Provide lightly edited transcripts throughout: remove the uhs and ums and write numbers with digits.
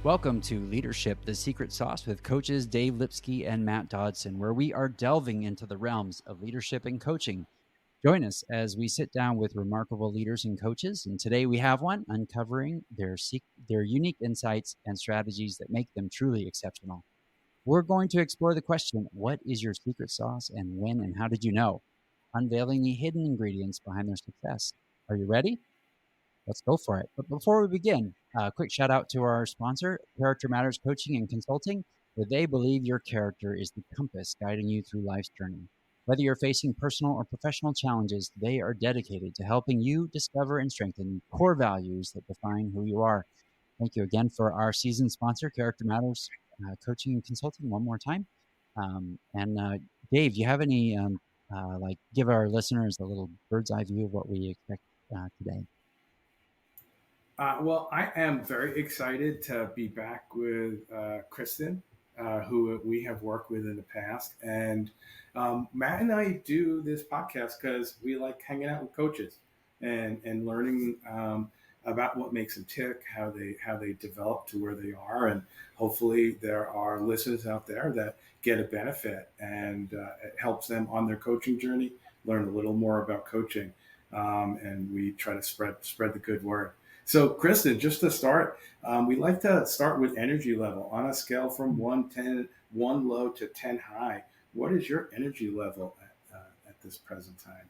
Welcome to Leadership, the Secret Sauce with coaches Dave Lipsky and Matt Dodson, where we are delving into the realms of leadership and coaching. Join us as we sit down with remarkable leaders and coaches. And today we have one uncovering their unique insights and strategies that make them truly exceptional. We're going to explore the question, what is your secret sauce and when and how did you know? Unveiling the hidden ingredients behind their success. Are you ready? Let's go for it. But before we begin, a quick shout out to our sponsor, Character Matters Coaching and Consulting, where they believe your character is the compass guiding you through life's journey. Whether you're facing personal or professional challenges, they are dedicated to helping you discover and strengthen core values that define who you are. Thank you again for our season sponsor, Character Matters Coaching and Consulting, one more time. Dave, do you have any, give our listeners a little bird's eye view of what we expect today? Well, I am very excited to be back with Kristen, who we have worked with in the past. And Matt and I do this podcast because we like hanging out with coaches and learning about what makes them tick, how they develop to where they are, and hopefully there are listeners out there that get a benefit and it helps them on their coaching journey, learn a little more about coaching, and we try to spread the good word. So, Kristen, just to start, we like to start with energy level on a scale from 1 low to 10 high. What is your energy level at this present time?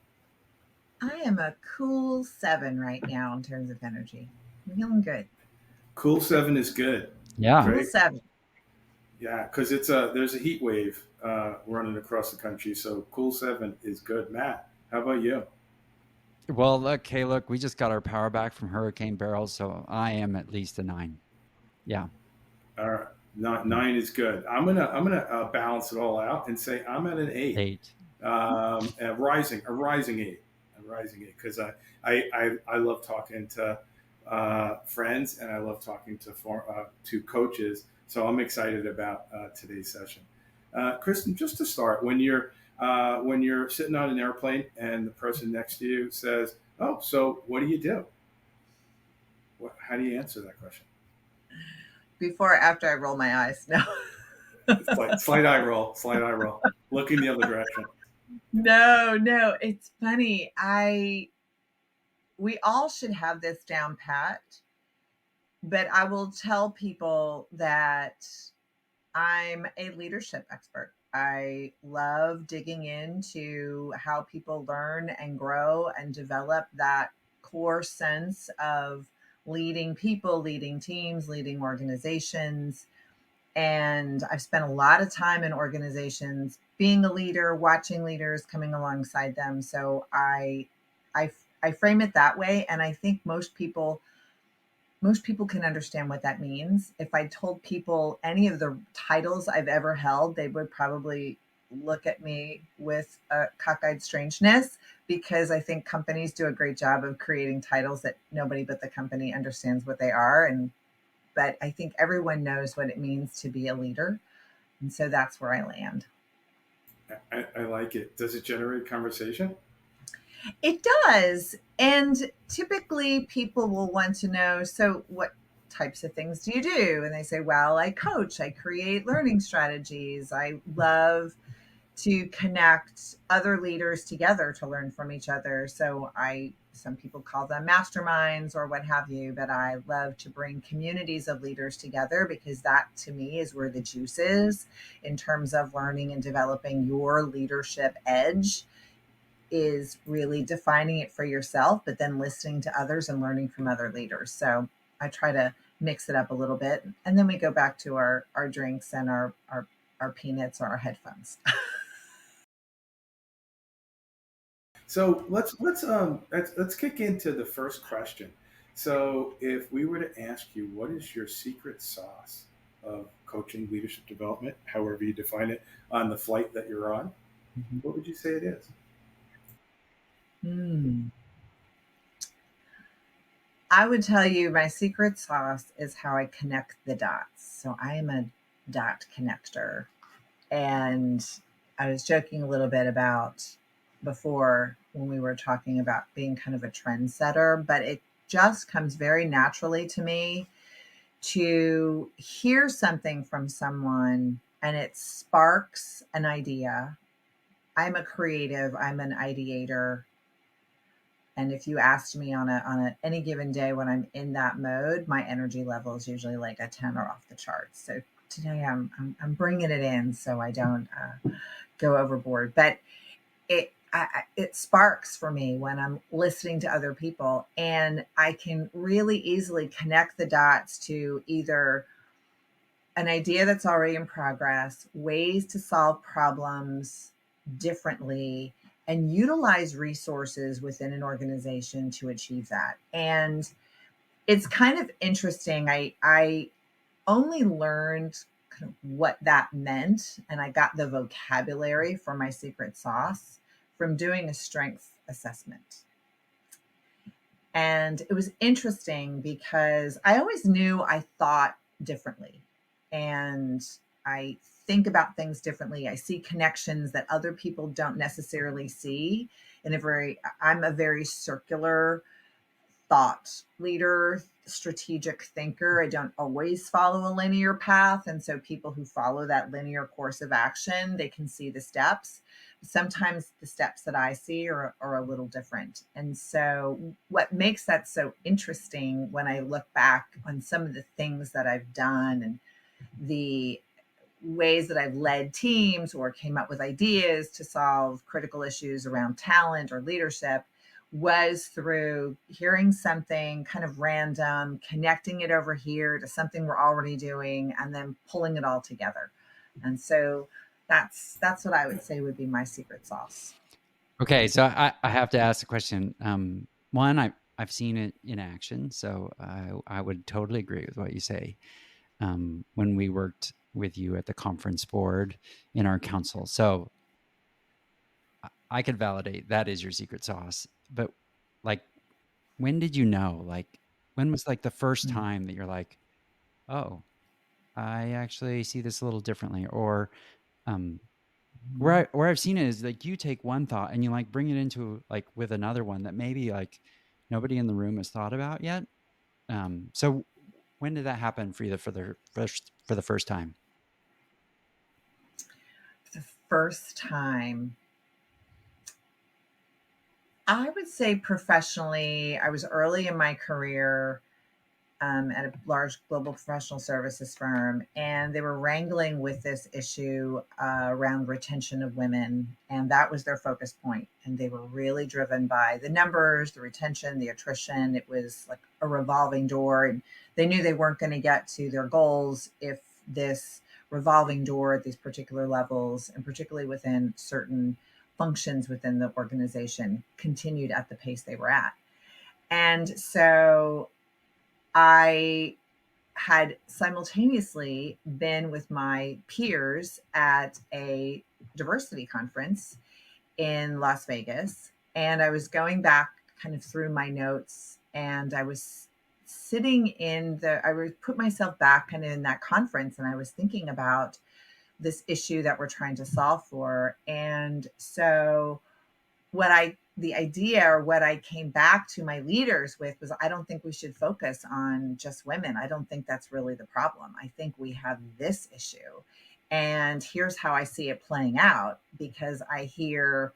I am a cool 7 right now in terms of energy. I'm feeling good. Cool 7 is good. Yeah. Cool Great. 7. Yeah, because there's a heat wave running across the country. So, cool 7 is good. Matt, how about you? Well, look, we just got our power back from Hurricane Beryl, so I am at least a 9. Yeah. All right. Nine is good. I'm gonna balance it all out and say I'm at an 8. 8. A rising eight because I love talking to friends and I love talking to coaches. So I'm excited about today's session. Kristen, just to start, when you're sitting on an airplane and the person next to you says, "Oh, so what do you do?" How do you answer that question? Before or after I roll my eyes? No. Slight eye roll, looking the other direction. No. It's funny. We all should have this down pat, but I will tell people that I'm a leadership expert. I love digging into how people learn and grow and develop that core sense of leading people, leading teams, leading organizations. And I've spent a lot of time in organizations being a leader, watching leaders, coming alongside them. So I, I frame it that way. And I think most people can understand what that means. If I told people any of the titles I've ever held, they would probably look at me with a cockeyed strangeness because I think companies do a great job of creating titles that nobody but the company understands what they are. But I think everyone knows what it means to be a leader. And so that's where I land. I like it. Does it generate conversation? It does. And typically people will want to know, so what types of things do you do? And they say, well, I coach, I create learning strategies. I love to connect other leaders together to learn from each other. Some people call them masterminds or what have you, but I love to bring communities of leaders together because that to me is where the juice is in terms of learning and developing your leadership edge, is really defining it for yourself, but then listening to others and learning from other leaders. So I try to mix it up a little bit. And then we go back to our drinks and our peanuts or our headphones. So let's kick into the first question. So if we were to ask you, what is your secret sauce of coaching, leadership development, however you define it, on the flight that you're on, Mhm. what would you say it is? Hmm. I would tell you my secret sauce is how I connect the dots. So I am a dot connector. And I was joking a little bit about before when we were talking about being kind of a trendsetter, but it just comes very naturally to me to hear something from someone and it sparks an idea. I'm a creative, I'm an ideator. And if you asked me on any given day when I'm in that mode, my energy level is usually like a 10 or off the charts. So today I'm bringing it in so I don't go overboard. But it sparks for me when I'm listening to other people, and I can really easily connect the dots to either an idea that's already in progress, ways to solve problems differently, and utilize resources within an organization to achieve that. And it's kind of interesting. I only learned kind of what that meant, and I got the vocabulary for my secret sauce from doing a strength assessment. And it was interesting because I always knew I thought differently, and I think about things differently. I see connections that other people don't necessarily see in a very, I'm a very circular thought leader, strategic thinker. I don't always follow a linear path. And so people who follow that linear course of action, they can see the steps. Sometimes the steps that I see are a little different. And so what makes that so interesting when I look back on some of the things that I've done and the ways that I've led teams or came up with ideas to solve critical issues around talent or leadership was through hearing something kind of random, connecting it over here to something we're already doing, and then pulling it all together. And so that's what I would say would be my secret sauce. Okay, so I have to ask a question. One, I've seen it in action, so I would totally agree with what you say. When we worked with you at the conference board in our council, so I could validate that is your secret sauce. But like, when did you know? Like, when was like the first time that you're like, oh, I actually see this a little differently? Or where I've seen it is like you take one thought and you like bring it into like with another one that maybe like nobody in the room has thought about yet. So when did that happen for you for the first time? The first time, I would say professionally, I was early in my career at a large global professional services firm, and they were wrangling with this issue around retention of women, and that was their focus point. And they were really driven by the numbers, the retention, the attrition. It was like a revolving door, and they knew they weren't going to get to their goals if this revolving door at these particular levels, and particularly within certain functions within the organization, continued at the pace they were at. And so I had simultaneously been with my peers at a diversity conference in Las Vegas. And I was going back kind of through my notes, and I was sitting I would put myself back kind of in that conference, and I was thinking about this issue that we're trying to solve for. And so the idea or what I came back to my leaders with was, I don't think we should focus on just women. I don't think that's really the problem. I think we have this issue. And here's how I see it playing out, because I hear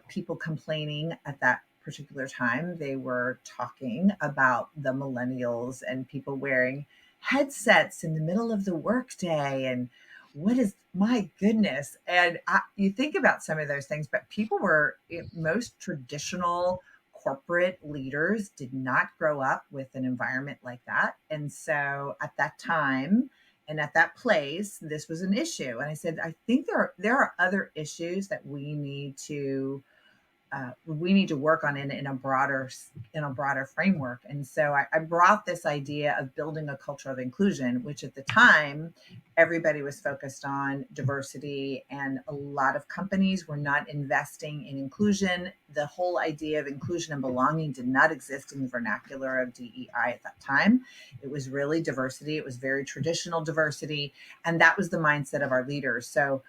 people complaining at that particular time. They were talking about the millennials and people wearing headsets in the middle of the workday, and what is, my goodness. And you think about some of those things, but people were, most traditional corporate leaders did not grow up with an environment like that. And so at that time and at that place, this was an issue. And I said, I think there are other issues that we need to work on in a broader framework. And so I brought this idea of building a culture of inclusion, which at the time everybody was focused on diversity, and a lot of companies were not investing in inclusion. The whole idea of inclusion and belonging did not exist in the vernacular of DEI at that time. It was really diversity. It was very traditional diversity, and that was the mindset of our leaders. So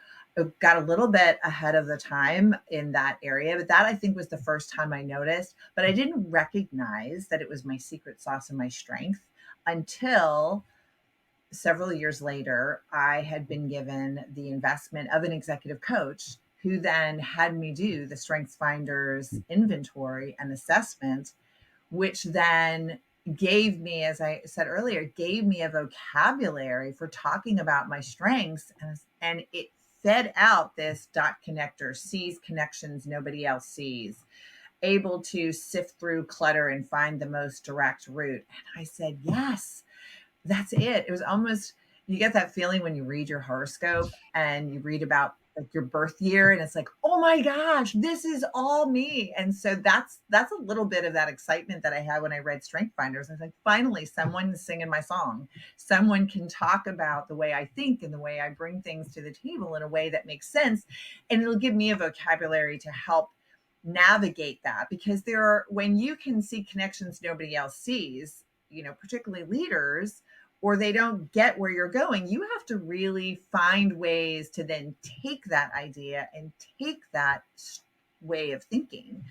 got a little bit ahead of the time in that area, but that I think was the first time I noticed, but I didn't recognize that it was my secret sauce and my strength until several years later. I had been given the investment of an executive coach who then had me do the Strengths Finders inventory and assessment, which then gave me, as I said earlier, gave me a vocabulary for talking about my strengths. And it fed out this dot connector, sees connections nobody else sees, able to sift through clutter and find the most direct route. And I said, yes, that's it. It was almost, you get that feeling when you read your horoscope and you read about like your birth year and it's like, oh my gosh, this is all me. And so that's a little bit of that excitement that I had when I read Strength Finders. I was like, finally someone is singing my song. Someone can talk about the way I think and the way I bring things to the table in a way that makes sense, and it'll give me a vocabulary to help navigate that. Because there are, when you can see connections nobody else sees, particularly leaders, or they don't get where you're going, you have to really find ways to then take that idea and take that way of thinking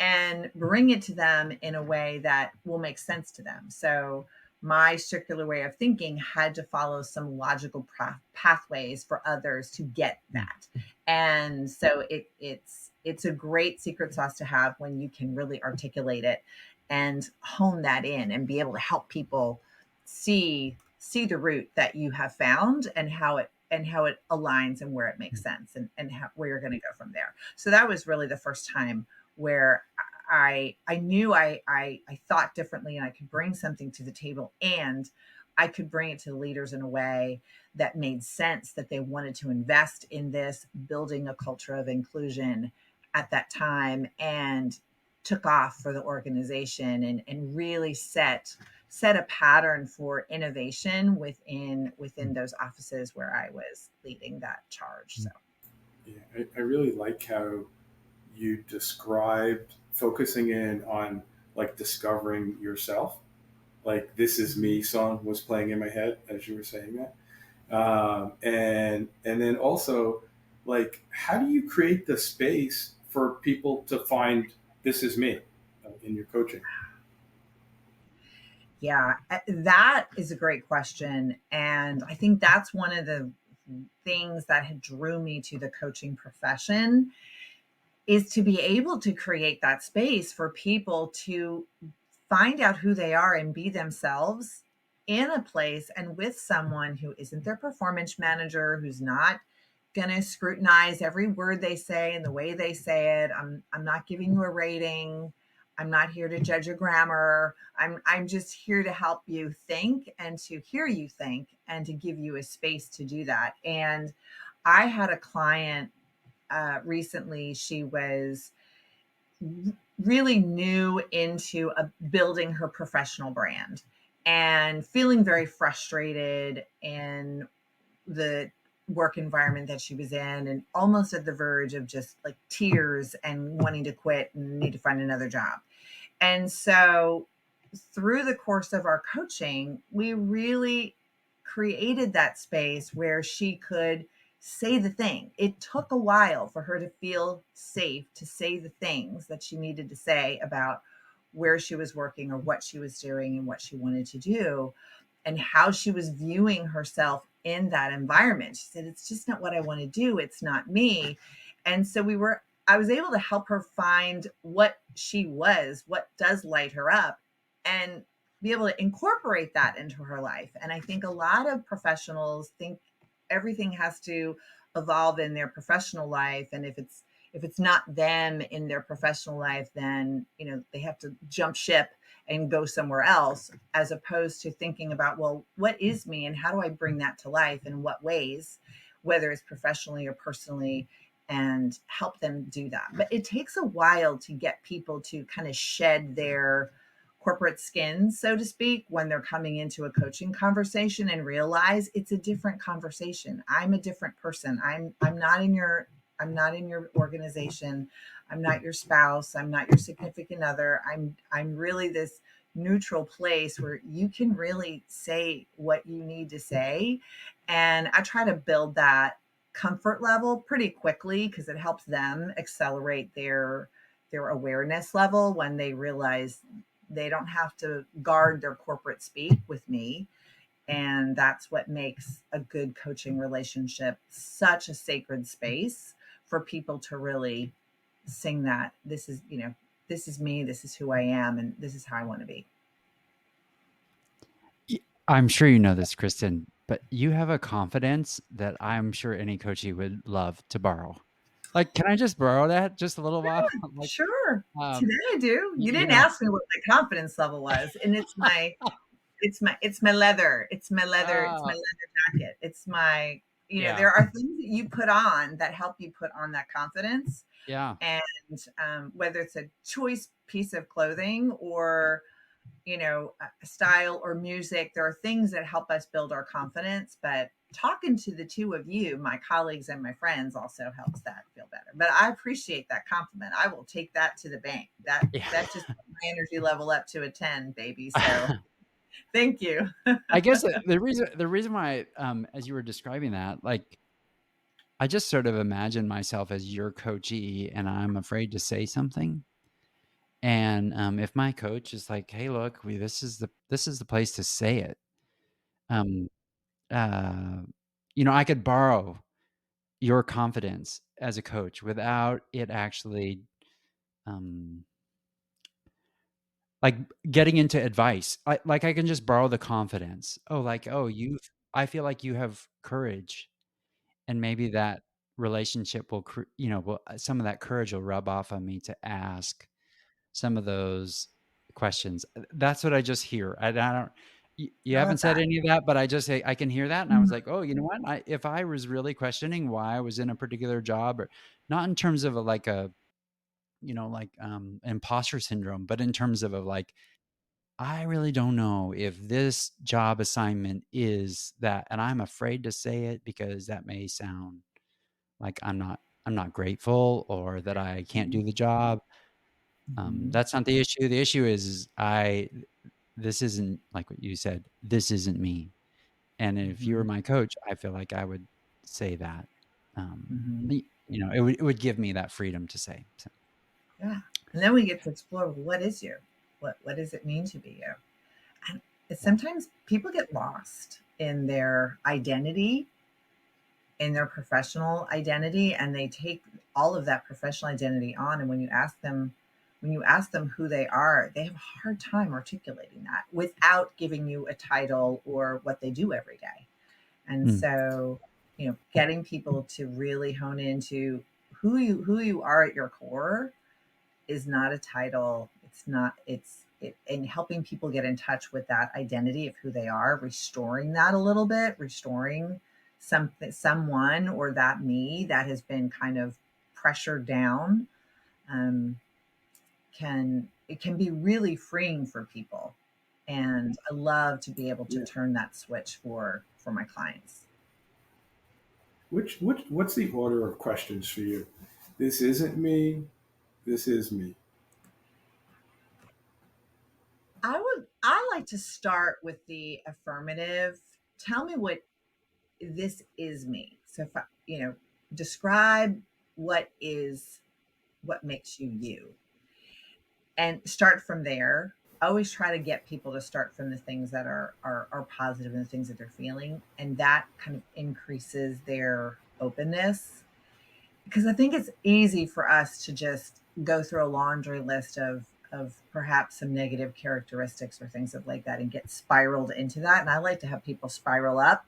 and bring it to them in a way that will make sense to them. So my circular way of thinking had to follow some logical pathways for others to get that. And so it's a great secret sauce to have when you can really articulate it and hone that in and be able to help people see the route that you have found and how it aligns and where it makes sense, and where you're going to go from there. So that was really the first time where I knew I thought differently and I could bring something to the table, and I could bring it to the leaders in a way that made sense, that they wanted to invest in this, building a culture of inclusion at that time, and took off for the organization and really set a pattern for innovation within those offices where I was leading that charge. So Yeah, I really like how you described focusing in on like discovering yourself. Like "This Is Me" song was playing in my head as you were saying that, and then also like how do you create the space for people to find "This Is Me" in your coaching? yeah, that is a great question. And I think that's one of the things that had drew me to the coaching profession, is to be able to create that space for people to find out who they are and be themselves in a place and with someone who isn't their performance manager, who's not going to scrutinize every word they say and the way they say it. I'm not giving you a rating. I'm not here to judge your grammar. I'm just here to help you think and to hear you think and to give you a space to do that. And I had a client recently. She was really new into building her professional brand and feeling very frustrated in the work environment that she was in, and almost at the verge of just like tears and wanting to quit and need to find another job. And so through the course of our coaching, we really created that space where she could say the thing. It took a while for her to feel safe to say the things that she needed to say about where she was working or what she was doing and what she wanted to do and how she was viewing herself in that environment. She said, it's just not what I want to do. It's not me. And so I was able to help her find what she was, what does light her up, and be able to incorporate that into her life. And I think a lot of professionals think everything has to evolve in their professional life. And if it's not them in their professional life, then, they have to jump ship and go somewhere else, as opposed to thinking about, well, what is me and how do I bring that to life in what ways, whether it's professionally or personally, and help them do that. But it takes a while to get people to kind of shed their corporate skins, so to speak, when they're coming into a coaching conversation and realize it's a different conversation. I'm a different person. I'm not in your organization. I'm not your spouse. I'm not your significant other. I'm really this neutral place where you can really say what you need to say. And I try to build that comfort level pretty quickly because it helps them accelerate their awareness level when they realize they don't have to guard their corporate speak with me. And that's what makes a good coaching relationship such a sacred space for people to really sing that this is, this is me, this is who I am, and this is how I want to be. I'm sure you know this, Kristen, but you have a confidence that I'm sure any coachee would love to borrow. Like, can I just borrow that just a little while? Like, Sure. um, Today I do. You you didn't know, ask me what my confidence level was. And it's my leather. It's my uh, leather jacket. It's my, yeah, there are things that you put on that help you put on that confidence. yeah, And whether it's a choice piece of clothing or, style or music, there are things that help us build our confidence. But talking to the two of you, my colleagues and my friends, also helps that feel better. But I appreciate that compliment. I will take that to the bank. That yeah. that just put my energy level up to a 10, baby. So thank you. I guess the reason why, as you were describing that, like, I just sort of imagine myself as your coachee, and I'm afraid to say something. And if my coach is like, "Hey, look, this is the place to say it," um, uh, I could borrow your confidence as a coach without it actually, um, like, getting into advice. I can just borrow the confidence. Oh, like, "Oh, I feel like you have courage," and maybe that relationship some of that courage will rub off on me to ask some of those questions. That's what I just hear. I don't you I haven't love said that. any of that, but I just say I can hear that, and I was Mhm. like, "Oh, you know what? If I was really questioning why I was in a particular job, or not in terms of imposter syndrome, but in terms of like, I really don't know if this job assignment is that, and I'm afraid to say it because that may sound like I'm not grateful, or that I can't do the job." Mhm. That's not the issue. The issue is this isn't like what you said. This isn't me. And if you were Mhm. my coach, I feel like I would say that. Mhm. It would give me that freedom to say. So, Yeah. And then we get to explore, what is you? What does it mean to be you? And yeah. sometimes people get lost in their identity, in their professional identity, and they take all of that professional identity on. And when you ask them who they are, they have a hard time articulating that without giving you a title or what they do every day. And Mm, so, getting people to really hone into who you are at your core is not a title. It's not, and helping people get in touch with that identity of who they are, restoring that a little bit, restoring someone or that me that has been kind of pressured down, um, can be really freeing for people. And I love to be able to Yeah. turn that switch for my clients. What's the order of questions for you? This isn't me. This is me. I like to start with the affirmative. Tell me what this is me. So if describe what makes you you, and start from there. I always try to get people to start from the things that are positive and the things that they're feeling, and that kind of increases their openness. Because I think it's easy for us to just go through a laundry list of perhaps some negative characteristics or things like that and get spiraled into that. And I like to have people spiral up.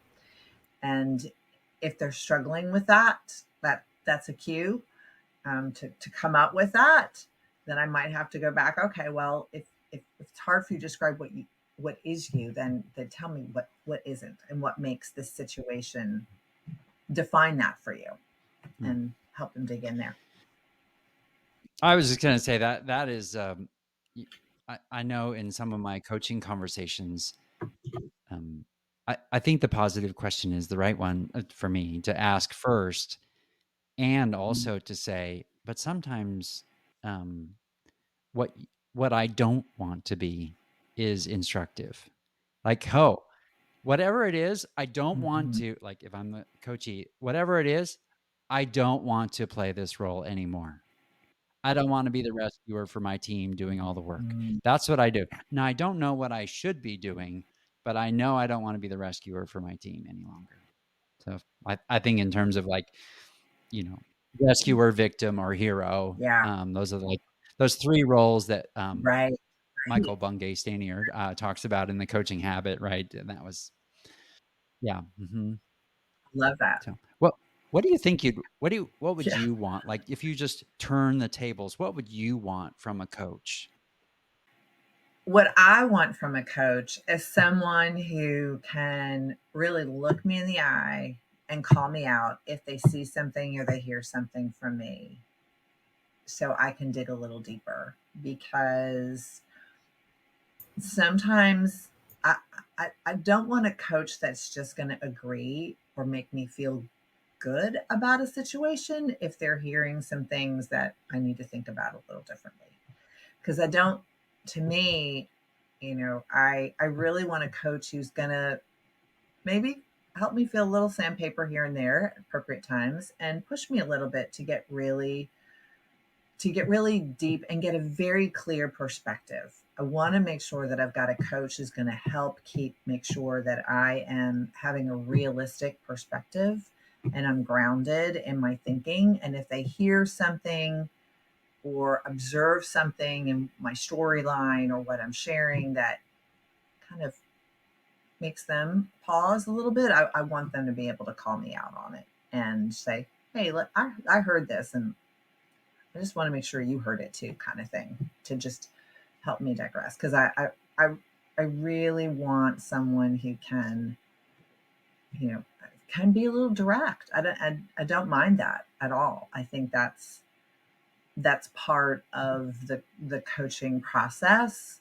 And if they're struggling with that's a cue, to come up with that. Then I might have to go back. Okay, well, if it's hard for you to describe what is you, then tell me what isn't, and what makes this situation define that for you, mm. and help them dig in there. I was just gonna say that is. I know in some of my coaching conversations, um, I think the positive question is the right one for me to ask first, and also to say, but sometimes, um, what what I don't want to be is instructive. Like, oh, whatever it is, I don't want Mhm. to, like, if I'm the coachee, whatever it is, I don't want to play this role anymore. I don't want to be the rescuer for my team doing all the work. Mm. That's what I do. Now, I don't know what I should be doing, but I know I don't want to be the rescuer for my team any longer. So I think in terms of like, you know, rescuer, victim, or hero, Yeah. those are like those three roles that Right. Michael Right. Bungay Stanier talks about in The Coaching Habit, right? And that was, yeah. Love that. So, what do you think what would Yeah. you want? Like, if you just turn the tables, what would you want from a coach? What I want from a coach is someone who can really look me in the eye and call me out if they see something or they hear something from me, so I can dig a little deeper. Because sometimes I, I don't want a coach that's just going to agree or make me feel good about a situation if they're hearing some things that I need to think about a little differently. Because I don't, to me, I really want a coach who's going to maybe help me feel a little sandpaper here and there at appropriate times and push me a little bit to get really deep and get a very clear perspective. I want to make sure that I've got a coach who's going to help make sure that I am having a realistic perspective and I'm grounded in my thinking. And if they hear something or observe something in my storyline or what I'm sharing that kind of makes them pause a little bit, I want them to be able to call me out on it and say, hey, I heard this and I just want to make sure you heard it too, kind of thing, to just help me digress. Because I, I really want someone who you know, can be a little direct. I don't mind that at all. I think that's part of the coaching process.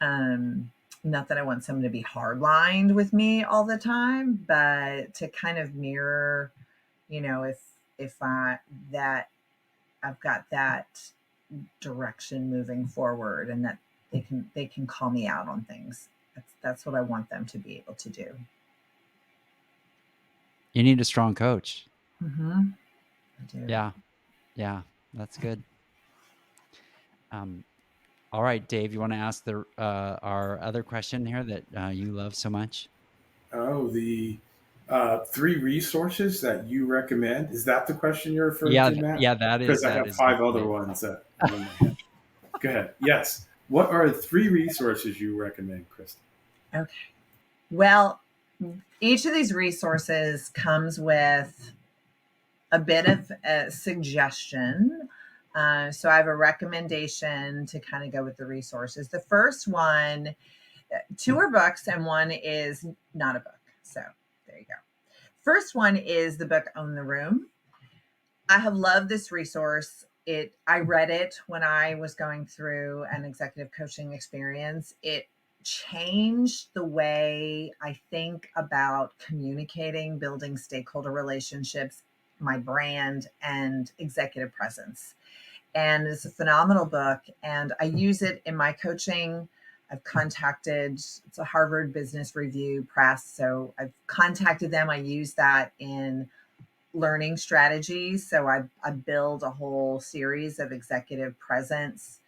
Um, Not that I want someone to be hardlined with me all the time, but to kind of mirror, if I that I've got that direction moving forward and that they can call me out on things. That's what I want them to be able to do. You need a strong coach. Mm-hmm. I do. Yeah, yeah, that's good. Um, all right, Dave, you want to ask the our other question here that you love so much? Oh, the three resources that you recommend. Is that the question you're referring Yeah, to, Matt? yeah, Because I that got is five other definitely. ones that are in my head. Go ahead. Yes. What are three resources you recommend, Kristen? Okay. Well, each of these resources comes with a bit of a suggestion. So I have a recommendation to kind of go with the resources. The first one, two are books, and one is not a book. So there you go. First one is the book Own the Room. I have loved this resource. I read it when I was going through an executive coaching experience. It changed the way I think about communicating, building stakeholder relationships, my brand, and executive presence. And it's a phenomenal book. And I use it in my coaching. I've contacted, it's a Harvard Business Review Press. So I've contacted them. I use that in learning strategies. So I build a whole series of executive presence,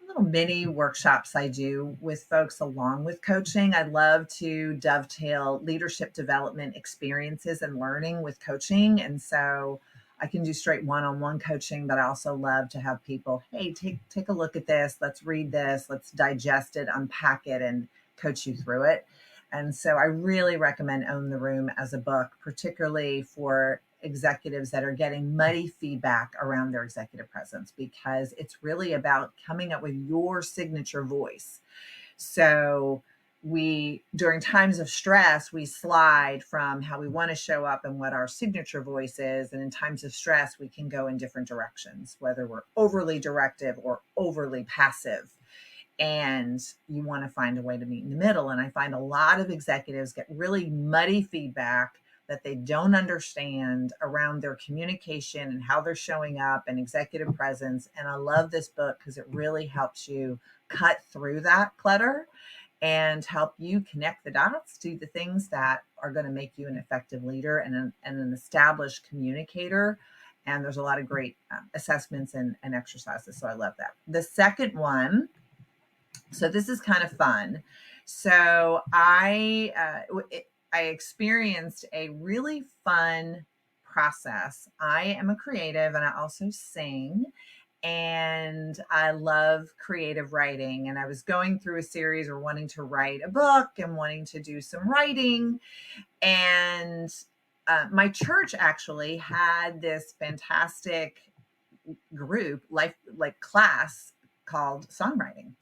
little mini workshops I do with folks along with coaching. I love to dovetail leadership development experiences and learning with coaching. And so I can do straight one-on-one coaching, but I also love to have people, hey, take a look at this, let's read this, let's digest it, unpack it, and coach you through it. And so I really recommend Own the Room as a book, particularly for executives that are getting muddy feedback around their executive presence, because it's really about coming up with your signature voice. So during times of stress, we slide from how we want to show up and what our signature voice is. And in times of stress, we can go in different directions, whether we're overly directive or overly passive. And you want to find a way to meet in the middle. And I find a lot of executives get really muddy feedback that they don't understand around their communication and how they're showing up and executive presence. And I love this book because it really helps you cut through that clutter and help you connect the dots to the things that are going to make you an effective leader and an established communicator. And there's a lot of great assessments and exercises. So I love that. The second one, so this is kind of fun. So I experienced a really fun process. I am a creative and I also sing, and I love creative writing. And I was going through a series or wanting to write a book and wanting to do some writing. And my church actually had this fantastic group, like class called songwriting.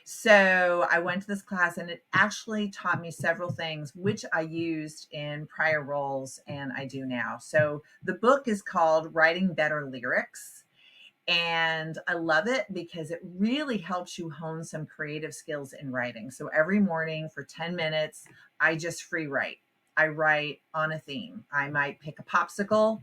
So I went to this class and it actually taught me several things, which I used in prior roles and I do now. So the book is called Writing Better Lyrics. And I love it because it really helps you hone some creative skills in writing. So every morning for 10 minutes, I just free write. I write on a theme. I might pick a popsicle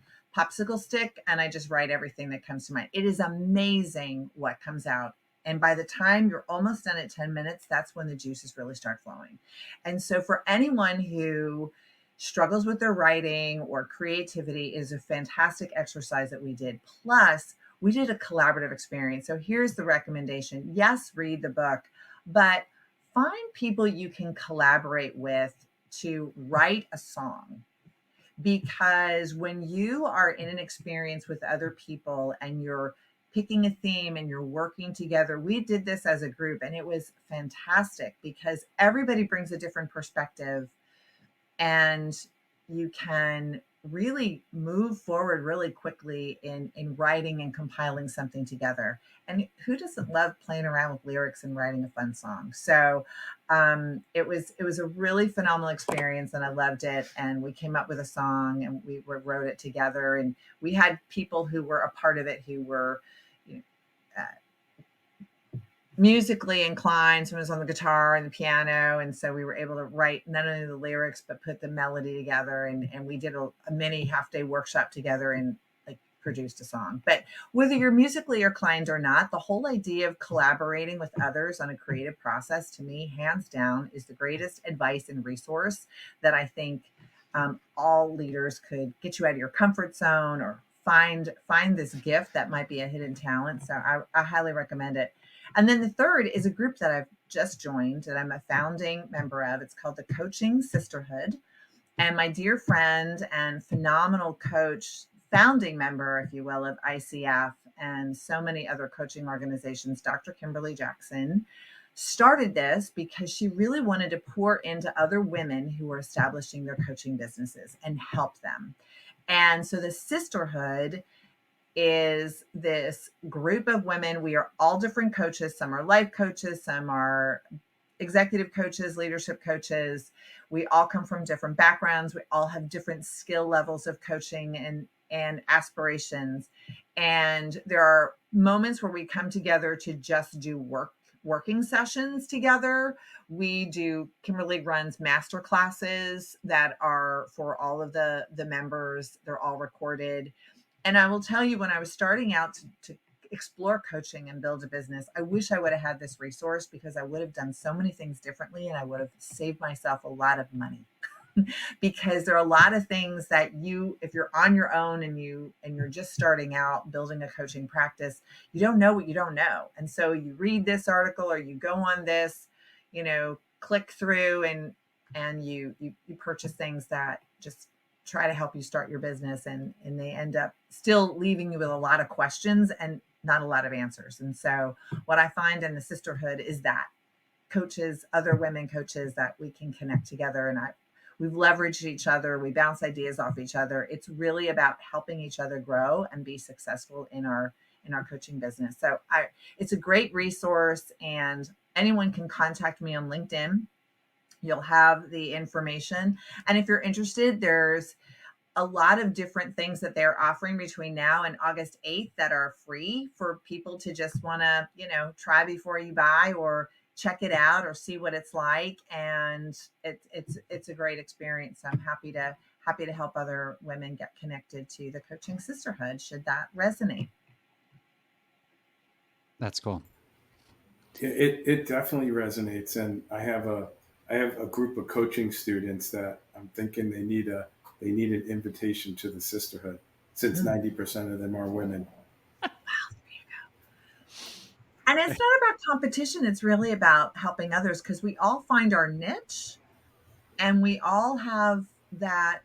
stick, and I just write everything that comes to mind. It is amazing what comes out. And by the time you're almost done at 10 minutes, that's when the juices really start flowing. And so for anyone who struggles with their writing or creativity, is a fantastic exercise that we did. Plus, we did a collaborative experience. So here's the recommendation. Yes, read the book, but find people you can collaborate with to write a song. Because when you are in an experience with other people and you're picking a theme and you're working together, we did this as a group and it was fantastic because everybody brings a different perspective and you can really move forward really quickly in writing and compiling something together. And who doesn't love playing around with lyrics and writing a fun song? So it was a really phenomenal experience and I loved it. And we came up with a song and we wrote it together. And we had people who were a part of it who were, you know, musically inclined. Someone was on the guitar and the piano. And so we were able to write not only the lyrics, but put the melody together. And we did a mini half-day workshop together and like produced a song. But whether you're musically inclined or not, the whole idea of collaborating with others on a creative process, to me, hands down, is the greatest advice and resource that I think all leaders could get you out of your comfort zone or find this gift that might be a hidden talent. So I highly recommend it. And then the third is a group that I've just joined that I'm a founding member of. It's called the Coaching Sisterhood. And my dear friend and phenomenal coach, founding member, if you will, of ICF and so many other coaching organizations, Dr. Kimberly Jackson, started this because she really wanted to pour into other women who were establishing their coaching businesses and help them. And so the sisterhood is this group of women. We are all different coaches. Some are life coaches, some are executive coaches, leadership coaches. We all come from different backgrounds. We all have different skill levels of coaching and aspirations. And there are moments where we come together to just do working sessions together. Kimberly runs master classes that are for all of the members. They're all recorded. And I will tell you, when I was starting out to explore coaching and build a business, I wish I would have had this resource because I would have done so many things differently and I would have saved myself a lot of money. Because there are a lot of things that if you're on your own and you're just starting out building a coaching practice, you don't know what you don't know. And so you read this article or you go on this, click through and you purchase things that just try to help you start your business and they end up still leaving you with a lot of questions and not a lot of answers. And so what I find in the sisterhood is that coaches, other women coaches, that we can connect together and we've leveraged each other. We bounce ideas off each other. It's really about helping each other grow and be successful in our coaching business. So it's a great resource and anyone can contact me on LinkedIn. You'll have the information. And if you're interested, there's a lot of different things that they're offering between now and August 8th that are free for people to just want to, try before you buy or check it out or see what it's like. And it's a great experience. So I'm happy to help other women get connected to the Coaching Sisterhood, should that resonate. That's cool. It definitely resonates, and I have a group of coaching students that I'm thinking they need an invitation to the sisterhood, since Mm. 90% of them are women. And it's not about competition, it's really about helping others because we all find our niche and we all have that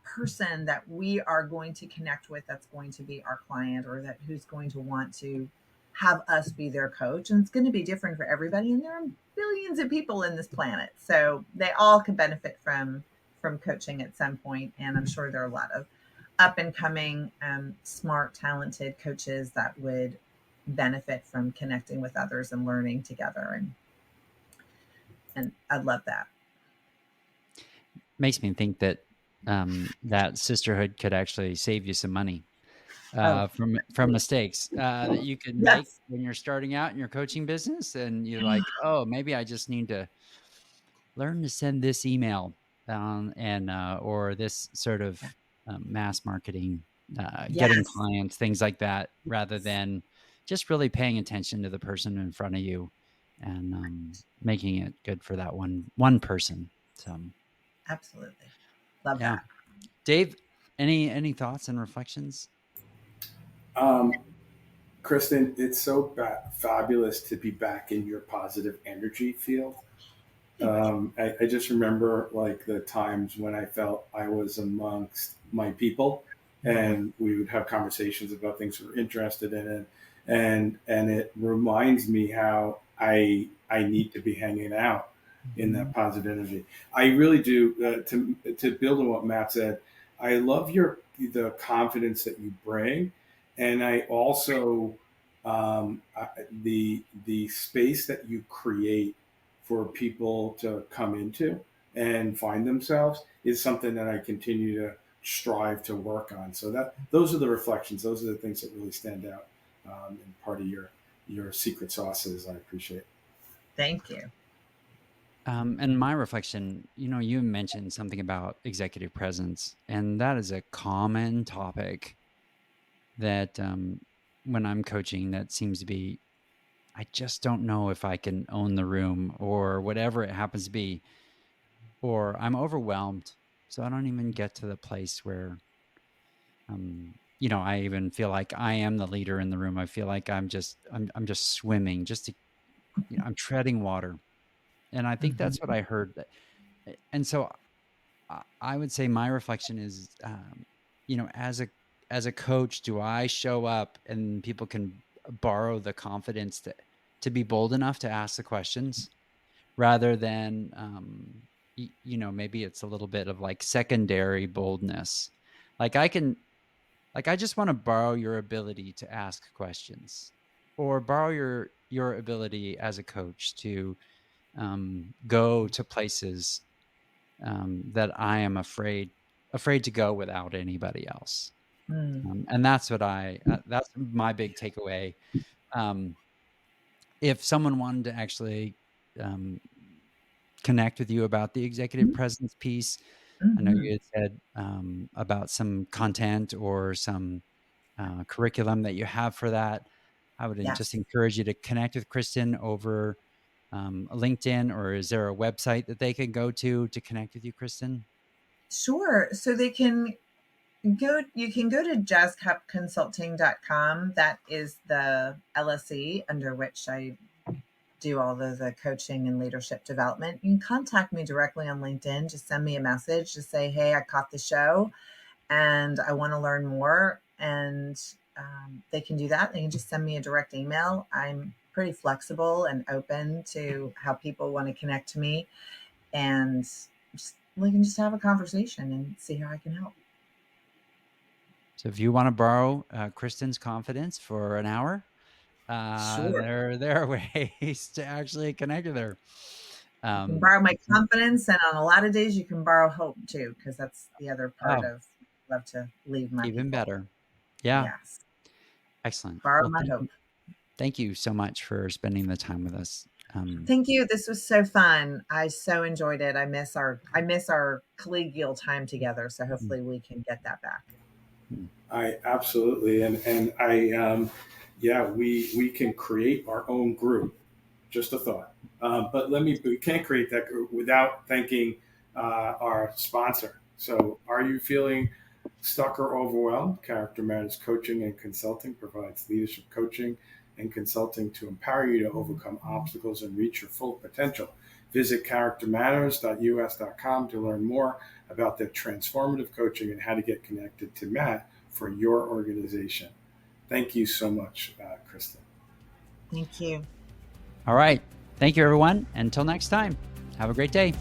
person that we are going to connect with that's going to be our client or that who's going to want to have us be their coach, and it's going to be different for everybody, and there are billions of people in this planet, so they all can benefit from coaching at some point. And I'm sure there are a lot of up and coming smart talented coaches that would benefit from connecting with others and learning together, and I'd love that. Makes me think that that sisterhood could actually save you some money Oh, from mistakes that you could make yes. when you're starting out in your coaching business, and you're like, oh, maybe I just need to learn to send this email, and or this sort of mass marketing, getting Yes. clients, things like that, rather Yes. than just really paying attention to the person in front of you and making it good for that one person. So Absolutely. Love yeah, that. Dave, any thoughts and reflections? Um, Kristen, it's so fabulous to be back in your positive energy field. Thank you. I just remember like the times when I felt I was amongst my people, and we would have conversations about things we were interested in, and it reminds me how I need to be hanging out in Mhm. that positive energy. I really do. To build on what Matt said, I love the confidence that you bring, and I also the space that you create for people to come into and find themselves is something that I continue to strive to work on. So that those are the reflections. Those are the things that really stand out, and part of your secret sauces. I appreciate. Thank you. And my reflection, you mentioned something about executive presence, and that is a common topic that when I'm coaching, that seems to be, I just don't know if I can own the room or whatever it happens to be, or I'm overwhelmed. So I don't even get to the place where, I even feel like I am the leader in the room. I feel like I'm just swimming, just to, I'm treading water. And I think that's what Mhm. I heard. And so I would say my reflection is, as a coach, do I show up and people can borrow the confidence to be bold enough to ask the questions, rather than, maybe it's a little bit of like secondary boldness. Like I just want to borrow your ability to ask questions, or borrow your ability as a coach to go to places that I am afraid to go without anybody else. Mm. And that's my big takeaway. Um, if someone wanted to actually um, connect with you about the executive presence piece, I know Mhm. you had said about some content or some curriculum that you have for that. I would just Yes. encourage you to connect with Kristen over LinkedIn, or is there a website that they can go to connect with you, Kristen? Sure. So you can go to jazzcupconsulting.com. That is the LSE under which I do all of the coaching and leadership development. You can contact me directly on LinkedIn. Just send me a message. Just say, hey, I caught the show and I want to learn more. And they can do that. They can just send me a direct email. I'm pretty flexible and open to how people want to connect to me. And we can just have a conversation and see how I can help. So if you want to borrow Kristen's confidence for an hour, Sure. there are ways to actually connect with her. You can borrow my Mm, confidence, and on a lot of days, you can borrow hope too, because that's the other part oh, of love to leave my even people. better. Yeah, Yes. excellent. Borrow Well, my hope. thank you so much for spending the time with us. Thank you. This was so fun. I so enjoyed it. I miss our collegial time together. So Mm, hopefully we can get that back. mm. I absolutely, and I yeah, we can create our own group Just a thought. But we can't create that without thanking our sponsor. So, are you feeling stuck or overwhelmed? Character Matters Coaching and Consulting provides leadership coaching and consulting to empower you to overcome obstacles and reach your full potential. Visit charactermatters.us.com to learn more about their transformative coaching and how to get connected to Matt for your organization. Thank you so much, Kristen. Thank you. All right. Thank you, everyone. Until next time, have a great day.